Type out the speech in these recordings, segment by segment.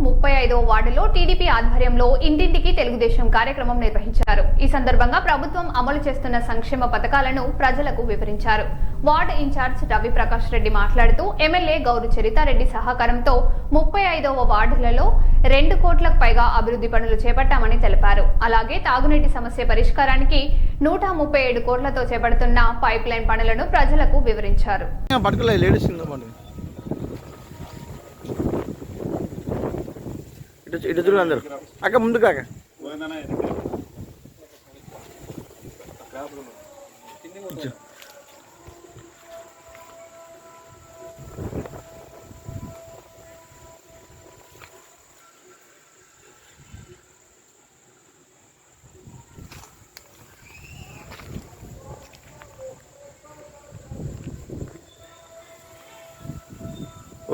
35వ వార్డులో టీడీపీ ఆధ్వర్యంలో ఇంటింటికి తెలుగుదేశం కార్యక్రమం నిర్వహించారు. ఈ సందర్భంగా ప్రభుత్వం అమలు చేస్తున్న సంక్షేమ పథకాలను ప్రజలకు వివరించారు. వార్డు ఇన్ఛార్జ్ రవి ప్రకాష్ రెడ్డి మాట్లాడుతూ ఎమ్మెల్యే గౌరు చరితారెడ్డి సహకారంతో 35వ వార్డులలో 2 కోట్లకు పైగా అభివృద్ధి పనులు చేపట్టామని తెలిపారు. అలాగే తాగునీటి సమస్య పరిష్కారానికి 137 కోట్లతో చేపడుతున్న పైప్ లైన్ పనులను ప్రజలకు వివరించారు. ఇటు చూడు అందరు అక్క ముందు కాక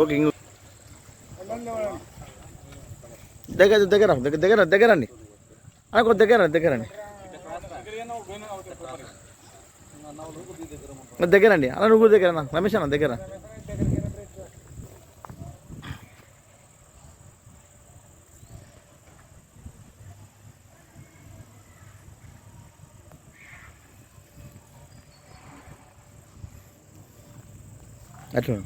ఓకే దగ్గరండి దగ్గరండి అలా నువ్వు దగ్గర రమేష్ అన్న దగ్గర అట్లా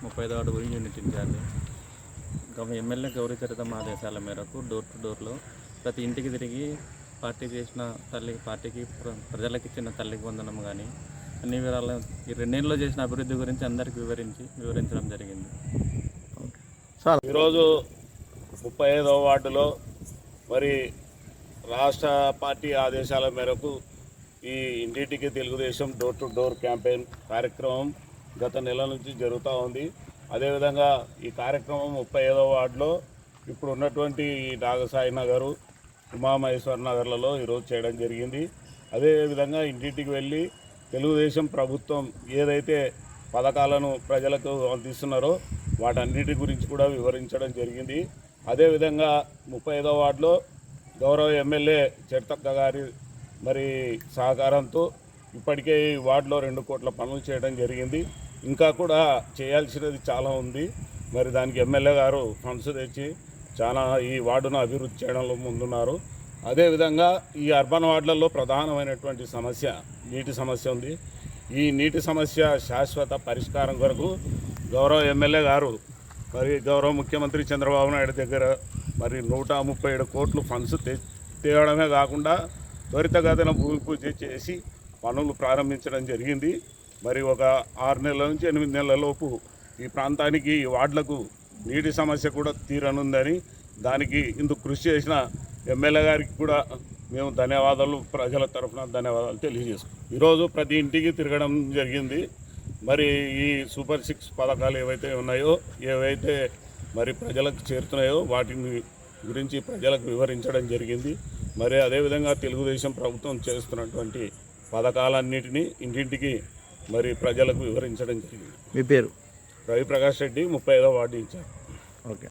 35వ ward unit in-charge MLA Gowri Charithamma ఆదేశాల మేరకు డోర్ టు డోర్లో ప్రతి ఇంటికి తిరిగి పార్టీకి ప్రజలకు ఇచ్చిన తల్లికి వందనం కానీ అన్ని వివరాలు ఈ 2 నెలల్లో చేసిన అభివృద్ధి గురించి అందరికీ వివరించడం జరిగింది. ఈరోజు 35వ వార్డులో మరి రాష్ట్ర పార్టీ ఆదేశాల మేరకు ఈ ఇంటింటికి Telugu Desam door to door campaign కార్యక్రమం గత నెల నుంచి జరుగుతూ ఉంది. అదేవిధంగా ఈ కార్యక్రమం 35వ వార్డులో ఇప్పుడు ఉన్నటువంటి నాగసాయి నగరు, ఉమామహేశ్వర నగర్లలో ఈరోజు చేయడం జరిగింది. అదేవిధంగా ఇంటింటికి వెళ్ళి తెలుగుదేశం ప్రభుత్వం ఏదైతే పథకాలను ప్రజలకు అందిస్తున్నారో వాటన్నిటి గురించి కూడా వివరించడం జరిగింది. అదేవిధంగా 35వ వార్డులో గౌరవ ఎమ్మెల్యే చరితక్క గారి మరి సహకారంతో ఇప్పటికే ఈ వార్డులో 2 కోట్ల పనులు చేయడం జరిగింది. ఇంకా కూడా చేయాల్సినది చాలా ఉంది. మరి దానికి ఎమ్మెల్యే గారు ఫండ్స్ తెచ్చి చాలా ఈ వార్డును అభివృద్ధి చేయడంలో ముందున్నారు. అదేవిధంగా ఈ అర్బన్ వార్డులలో ప్రధానమైనటువంటి సమస్య నీటి సమస్య ఉంది. ఈ నీటి సమస్య శాశ్వత పరిష్కారం కొరకు గౌరవ ఎమ్మెల్యే గారు మరి గౌరవ ముఖ్యమంత్రి చంద్రబాబు నాయుడు దగ్గర మరి 137 కోట్లు ఫండ్స్ తేవడమే కాకుండా త్వరితగతిన భూమి పూజ చేసి పనులు ప్రారంభించడం జరిగింది. మరి ఒక 6 నెలల నుంచి 8 నెలల లోపు ఈ ప్రాంతానికి ఈ వార్డులకు నీటి సమస్య కూడా తీరనుందని దానికి ఇందుకు కృషి చేసిన ఎమ్మెల్యే గారికి కూడా మేము ధన్యవాదాలు, ప్రజల తరఫున ధన్యవాదాలు తెలియజేసుకున్నాం. ఈరోజు ప్రతి ఇంటికి తిరగడం జరిగింది. మరి ఈ సూపర్ 6 పథకాలు ఏవైతే ఉన్నాయో, ఏవైతే మరి ప్రజలకు చేరుతున్నాయో వాటిని గురించి ప్రజలకు వివరించడం జరిగింది. మరి అదేవిధంగా తెలుగుదేశం ప్రభుత్వం చేస్తున్నటువంటి పథకాలన్నిటినీ ఇంటింటికి మరి ప్రజలకు వివరించడం జరిగింది. మీ పేరు? రవి ప్రకాష్ రెడ్డి, 35వ వార్డు ఇన్ఛార్జ్. ఓకే.